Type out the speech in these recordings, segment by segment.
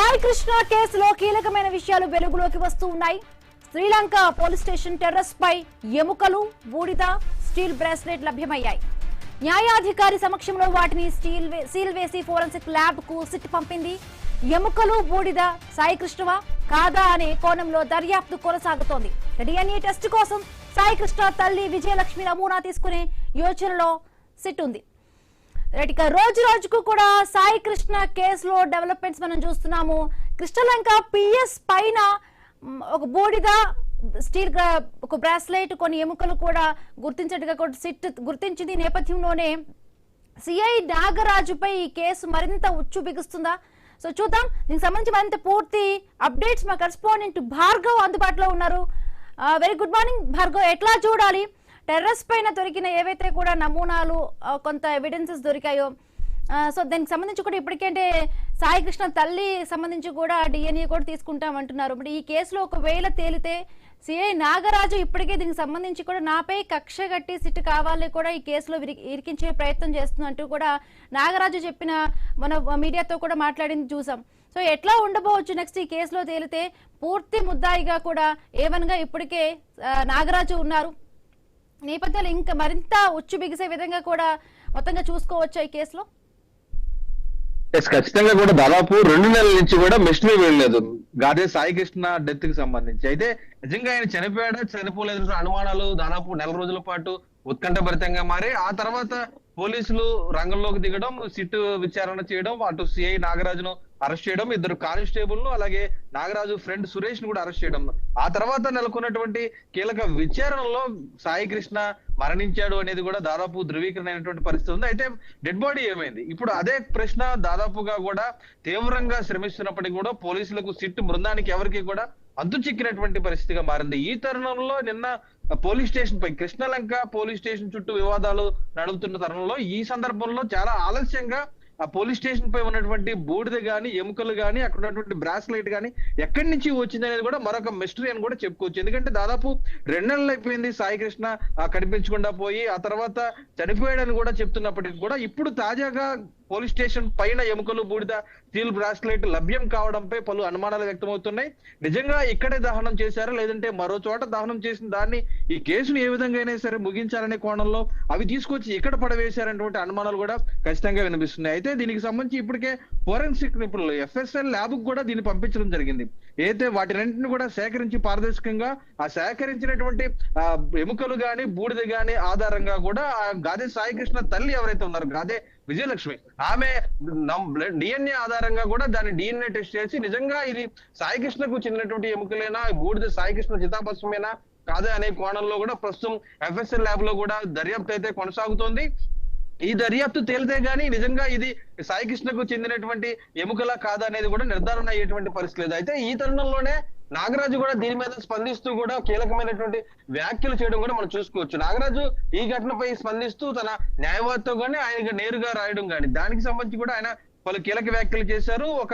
సాయి కృష్ణ కేసులో కీలకమైన విషయాలు వెలుగులోకి వస్తూ ఉన్నాయి. శ్రీలంక పోలీస్ స్టేషన్ టెర్రస్ పై ఎముకలు, బూడిద, స్టీల్ బ్రాస్లెట్ లభ్యమయ్యాయి. న్యాయాధికారి సమక్షంలో వాటిని సీల్ వేసి ఫోరెన్సిక్ ల్యాబ్ కు సిట్ పంపింది. ఎముకలు, బూడిద సాయి కృష్ణవా కాదా అనే కోణంలో దర్యాప్తు కొనసాగుతోంది. డిఎన్ఏ టెస్ట్ కోసం సాయి కృష్ణ తల్లి విజయలక్ష్మి నమూనా తీసుకునే యోచనలో సిట్ ఉంది. ఇక రోజు రోజుకు కూడా సాయి కృష్ణ కేసులో డెవలప్మెంట్స్ మనం చూస్తున్నాము. కృష్ణలంక పిఎస్ పైన ఒక బూడిద, స్టీల్ ఒక బ్రాస్లెట్, కొన్ని ఎముకలు కూడా గుర్తించట్టుగా సిట్ గుర్తించింది. నేపథ్యంలోనే సిఐ నాగరాజుపై ఈ కేసు మరింత ఉచ్చు బిగుస్తుందా? సో చూద్దాం. దీనికి సంబంధించి మరింత పూర్తి అప్డేట్స్ మా కరెస్పాండెంట్ భార్గవ్ అందుబాటులో ఉన్నారు. Very good morning Bhargav. ఎట్లా చూడాలి టెర్రస్ పైన దొరికిన ఏవైతే కూడా నమూనాలు, కొంత ఎవిడెన్సెస్ దొరికాయో, సో దానికి సంబంధించి కూడా ఇప్పటికంటే సాయి కృష్ణ తల్లి సంబంధించి కూడా డిఎన్ఏ కూడా తీసుకుంటామంటున్నారు. బట్ ఈ కేసులో ఒకవేళ తేలితే సిఐ నాగరాజు ఇప్పటికే దీనికి సంబంధించి కూడా నాపై కక్ష కట్టి సిట్ కావాలి కూడా ఈ కేసులో ఇరికించే ప్రయత్నం చేస్తున్నట్టు కూడా నాగరాజు చెప్పిన మన మీడియాతో కూడా మాట్లాడింది చూసాం. సో ఎట్లా ఉండబోవచ్చు నెక్స్ట్ ఈ కేసులో తేలితే? పూర్తి ముద్దాయిగా కూడా ఏవన్గా ఇప్పటికే నాగరాజు ఉన్నారు. నేపథ్యంలో ఇంకా మరింత ఉచ్చు బిగిసే విధంగా కూడా మొత్తంగా చూసుకోవచ్చా ఈ కేసులో? ఖచ్చితంగా కూడా దాదాపు 2 నెలల నుంచి కూడా మిస్టరీ వెళ్ళలేదు గాదే సాయి కృష్ణ డెత్ కి సంబంధించి. అయితే నిజంగా ఆయన చనిపోయాడా చనిపోలేదు అనుమానాలు దాదాపు 1 రోజుల పాటు ఉత్కంఠభరితంగా మారి ఆ తర్వాత పోలీసులు రంగంలోకి దిగడం, సిట్ విచారణ చేయడం, అటు సిఐ నాగరాజును అరెస్ట్ చేయడం, 2 కానిస్టేబుల్ను అలాగే నాగరాజు ఫ్రెండ్ సురేష్ ను కూడా అరెస్ట్ చేయడం. ఆ తర్వాత నెలకొన్నటువంటి కీలక విచారణలో సాయి కృష్ణ మరణించాడు అనేది కూడా దాదాపు ధృవీకరణ అయినటువంటి పరిస్థితి ఉంది. అయితే డెడ్ బాడీ ఏమైంది? ఇప్పుడు అదే ప్రశ్న దాదాపుగా కూడా తీవ్రంగా శ్రమిస్తున్నప్పటికీ కూడా పోలీసులకు, సిట్ బృందానికి ఎవరికి కూడా అంతు చిక్కినటువంటి పరిస్థితిగా మారింది. ఈ తరుణంలో నిన్న పోలీస్ స్టేషన్ పై, కృష్ణలంక పోలీస్ స్టేషన్ చుట్టూ వివాదాలు నడుపుతున్న తరుణంలో ఈ సందర్భంలో చాలా ఆలస్యంగా ఆ పోలీస్ స్టేషన్ పై ఉన్నటువంటి బూడిద గాని, ఎముకలు గాని, అక్కడ ఉన్నటువంటి బ్రాస్లెట్ గాని ఎక్కడి నుంచి వచ్చింది అనేది కూడా మరొక మిస్టరీ అని కూడా చెప్పుకోవచ్చు. ఎందుకంటే దాదాపు 2 నెలలు అయిపోయింది సాయి కృష్ణ కనిపించకుండా పోయి, ఆ తర్వాత చనిపోయాడని కూడా చెప్తున్నప్పటికీ కూడా ఇప్పుడు తాజాగా పోలీస్ స్టేషన్ పైన ఎముకలు, బూడిద, స్టీల్ బ్రాస్లెట్ లభ్యం కావడంపై పలు అనుమానాలు వ్యక్తమవుతున్నాయి. నిజంగా ఇక్కడే దహనం చేశారా లేదంటే మరో చోట దహనం చేసిన దాన్ని ఈ కేసును ఏ విధంగా అయినా సరే ముగించాలనే కోణంలో అవి తీసుకొచ్చి ఇక్కడ పడవేశారనేటువంటి అనుమానాలు కూడా ఖచ్చితంగా వినిపిస్తున్నాయి. అయితే దీనికి సంబంధించి ఇప్పటికే ఫోరెన్సిక్ నిపుణులు FSL ల్యాబ్ కు కూడా దీన్ని పంపించడం జరిగింది. అయితే వాటిని కూడా సేకరించి పారదర్శకంగా ఆ సేకరించినటువంటి ఎముకలు గాని, బూడిద గాని ఆధారంగా కూడా ఆ గాదే సాయి కృష్ణ తల్లి ఎవరైతే ఉన్నారో గాదే విజయలక్ష్మి, ఆమె డిఎన్ఏ ఆధారంగా కూడా దాన్ని డిఎన్ఏ టెస్ట్ చేసి నిజంగా ఇది సాయి కృష్ణకు చెందినటువంటి ఎముకలేనా, బూడిద సాయి కృష్ణ చితాభస్మేనా కాదా అనే కోణంలో కూడా ప్రస్తుతం FSL ల్యాబ్ లో కూడా దర్యాప్తు అయితే కొనసాగుతోంది. ఈ దర్యాప్తు తేలితే గానీ నిజంగా ఇది సాయి కృష్ణకు చెందినటువంటి ఎముకలా కాదా అనేది కూడా నిర్ధారణ అయ్యేటువంటి పరిస్థితి లేదు. అయితే ఈ తరుణంలోనే నాగరాజు కూడా దీని మీద స్పందిస్తూ కూడా కీలకమైనటువంటి వ్యాఖ్యలు చేయడం కూడా మనం చూసుకోవచ్చు. నాగరాజు ఈ ఘటనపై స్పందిస్తూ తన న్యాయవాదితో కానీ ఆయన నేరుగా రాయడం కానీ దానికి సంబంధించి కూడా ఆయన పలు కీలక వ్యాఖ్యలు చేశారు. ఒక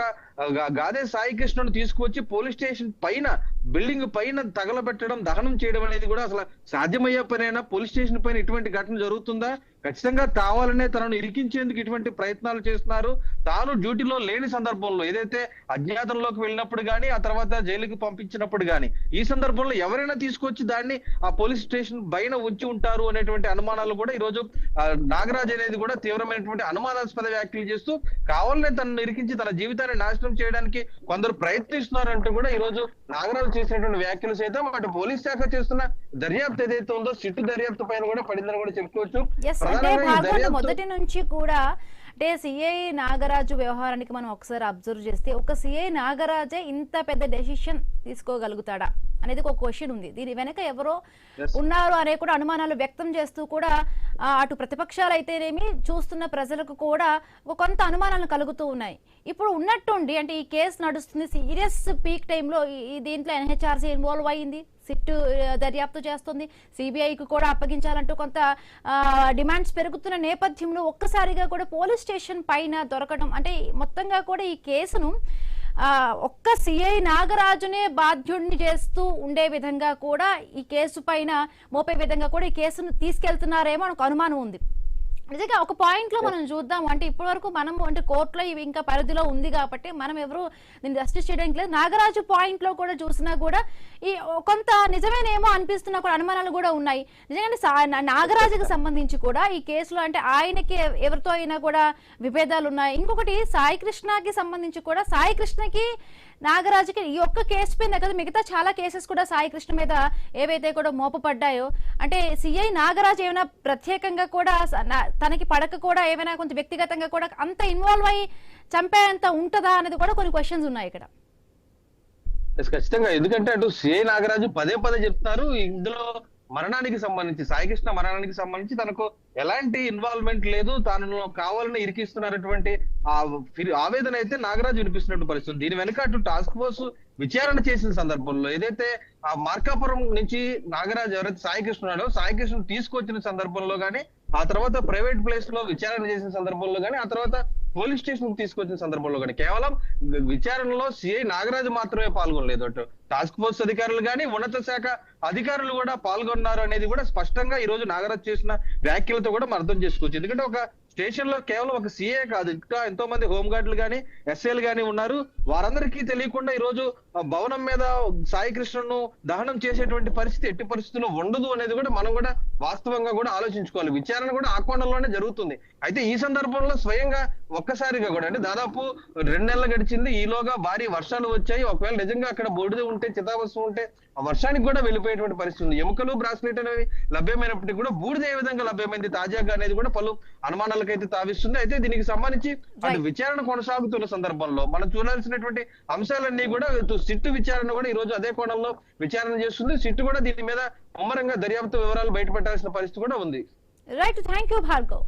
గాదే సాయి కృష్ణను తీసుకువచ్చి పోలీస్ స్టేషన్ పైన, బిల్డింగ్ పైన తగలబెట్టడం, దహనం చేయడం అనేది కూడా అసలు సాధ్యమయ్యే పనైనా? పోలీస్ స్టేషన్ పైన ఇటువంటి ఘటన జరుగుతుందా? ఖచ్చితంగా కావాలనే తనను ఇరికించేందుకు ఇటువంటి ప్రయత్నాలు చేస్తున్నారు. తాను డ్యూటీలో లేని సందర్భంలో, ఏదైతే అజ్ఞాతంలోకి వెళ్ళినప్పుడు గానీ, ఆ తర్వాత జైలుకి పంపించినప్పుడు గానీ, ఈ సందర్భంలో ఎవరైనా తీసుకొచ్చి దాన్ని ఆ పోలీస్ స్టేషన్ పైన ఉంచి ఉంటారు అనేటువంటి అనుమానాలు కూడా ఈ రోజు నాగరాజ్ అనేది కూడా తీవ్రమైనటువంటి అనుమానాస్పద వ్యాఖ్యలు చేస్తూ కావాలనే తనను ఇరికించి తన జీవితాన్ని నాశనం చేయడానికి కొందరు ప్రయత్నిస్తున్నారంటూ కూడా ఈ రోజు నాగరాజు చేసినటువంటి వ్యాఖ్యలు సైతం అటు పోలీస్ శాఖ చేస్తున్న దర్యాప్తు ఏదైతే ఉందో సిట్టు దర్యాప్తు పైన కూడా పడిందని కూడా చెప్పుకోవచ్చు. మొదటి నుంచి కూడా అంటే సిఐ నాగరాజు వ్యవహారానికి మనం ఒకసారి అబ్జర్వ్ చేస్తే ఒక సిఐ నాగరాజే ఇంత పెద్ద డెసిషన్ తీసుకోగలుగుతాడా అనేది ఒక క్వశ్చన్ ఉంది. దీని వెనక ఎవరో ఉన్నారు అనే కూడా అనుమానాలు వ్యక్తం చేస్తూ కూడా అటు ప్రతిపక్షాలు అయితేనేమి, చూస్తున్న ప్రజలకు కూడా కొంత అనుమానాలు కలుగుతూ ఉన్నాయి. ఇప్పుడు ఉన్నట్టుండి అంటే ఈ కేసు నడుస్తుంది, సీరియస్ పీక్ టైంలో దీంట్లో NHRC ఇన్వాల్వ్ అయ్యింది, సిట్ దర్యాప్తు చేస్తుంది, సిబిఐకి కూడా అప్పగించాలంటూ కొంత డిమాండ్స్ పెరుగుతున్న నేపథ్యంలో ఒక్కసారిగా కూడా పోలీస్ స్టేషన్ పైన దొరకడం అంటే మొత్తంగా కూడా ఈ కేసును ఒక్క సిఐ నాగరాజునే బాధ్యుడిని చేస్తూ ఉండే విధంగా కూడా ఈ కేసు పైన మోపే విధంగా కూడా ఈ కేసును తీసుకెళ్తున్నారేమో ఒక అనుమానం ఉంది. నిజంగా ఒక పాయింట్ లో మనం చూద్దాం, అంటే ఇప్పటి వరకు మనం అంటే కోర్టులో ఇవి ఇంకా పరిధిలో ఉంది కాబట్టి మనం ఎవరు దీన్ని జస్టిస్ చేయడానికి లేదు. నాగరాజు పాయింట్ లో కూడా చూసినా కూడా ఈ కొంత నిజమేనేమో అనిపిస్తున్న కూడా అనుమానాలు కూడా ఉన్నాయి. నిజంగానే నాగరాజుకి సంబంధించి కూడా ఈ కేసులో అంటే ఆయనకి ఎవరితో అయినా కూడా విభేదాలు ఉన్నాయి. ఇంకొకటి సాయి కృష్ణకి సంబంధించి కూడా సాయి కృష్ణకి నాగరాజుకి ఈ ఒక్క కేసు పైన కదా మిగతా చాలా కేసెస్ కూడా సాయి కృష్ణ మీద ఏవైతే కూడా మోపపడ్డాయో, అంటే సిఐ నాగరాజు ఏమైనా ప్రత్యేకంగా కూడా తనకి పడక కూడా ఏమైనా కొంచెం వ్యక్తిగతంగా కూడా అంత ఇన్వాల్వ్ అయ్యి చంపేంత ఉంటదా అనేది కూడా కొన్ని క్వశ్చన్స్ ఉన్నాయి ఇక్కడ. ఖచ్చితంగా, ఎందుకంటే అటు సిఐ నాగరాజు పదే పదే చెప్తున్నారు ఇందులో మరణానికి సంబంధించి, సాయికృష్ణ మరణానికి సంబంధించి తనకు ఎలాంటి ఇన్వాల్వ్మెంట్ లేదు, తనను కావాలని ఇరికిస్తున్నటువంటి ఆ ఆవేదన అయితే నాగరాజు వినిపిస్తున్నట్టు పరిస్థితి. దీని వెనుక అటు టాస్క్ ఫోర్స్ విచారణ చేసిన సందర్భంలో ఏదైతే ఆ మార్కాపురం నుంచి నాగరాజు ఎవరైతే సాయికృష్ణ ఉన్నాడో సాయికృష్ణ తీసుకొచ్చిన సందర్భంలో గానీ, ఆ తర్వాత ప్రైవేట్ ప్లేస్ లో విచారణ చేసిన సందర్భంలో గానీ, ఆ తర్వాత పోలీస్ స్టేషన్ తీసుకొచ్చిన సందర్భంలో కానీ కేవలం విచారణలో సిఐ నాగరాజు మాత్రమే పాల్గొనలేదు. అటు టాస్క్ ఫోర్స్ అధికారులు కానీ ఉన్నత శాఖ అధికారులు కూడా పాల్గొన్నారు అనేది కూడా స్పష్టంగా ఈ రోజు నాగరాజు చేసిన వ్యాఖ్యలతో కూడా మనం అర్థం చేసుకోవచ్చు. ఎందుకంటే ఒక స్టేషన్ లో కేవలం ఒక సీఏ కాదు, ఇంకా ఎంతో మంది హోంగార్డులు గానీ ఎస్ఐలు గానీ ఉన్నారు. వారందరికీ తెలియకుండా ఈ రోజు భవనం మీద సాయి కృష్ణను దహనం చేసేటువంటి పరిస్థితి ఎట్టి పరిస్థితుల్లో ఉండదు అనేది కూడా మనం కూడా వాస్తవంగా కూడా ఆలోచించుకోవాలి. విచారణ కూడా ఆ కోణంలోనే జరుగుతుంది. అయితే ఈ సందర్భంలో స్వయంగా ఒక్కసారిగా కూడా అంటే దాదాపు 2 నెలలు గడిచింది, ఈలోగా భారీ వర్షాలు వచ్చాయి. ఒకవేళ నిజంగా అక్కడ బూడిద ఉంటే, చితావస్తు ఉంటే ఆ వర్షానికి కూడా వెళ్ళిపోయేటువంటి పరిస్థితి ఉంది. ఎముకలు బ్రాస్లెట్ అనేవి లభ్యమైనప్పటికీ కూడా బూడిద ఏ విధంగా లభ్యమైంది తాజాగా అనేది కూడా పలు అనుమానాలకైతే తావిస్తుంది. అయితే దీనికి సంబంధించి అటు విచారణ కొనసాగుతున్న సందర్భంలో మనం చూడాల్సినటువంటి అంశాలన్నీ కూడా సిట్టు విచారణ కూడా ఈ రోజు అదే కోణంలో విచారణ చేస్తుంది. సిట్టు కూడా దీని మీద ముమ్మరంగా దర్యాప్తు వివరాలు బయటపెట్టాల్సిన పరిస్థితి కూడా ఉంది. Right, thank you Bhargav.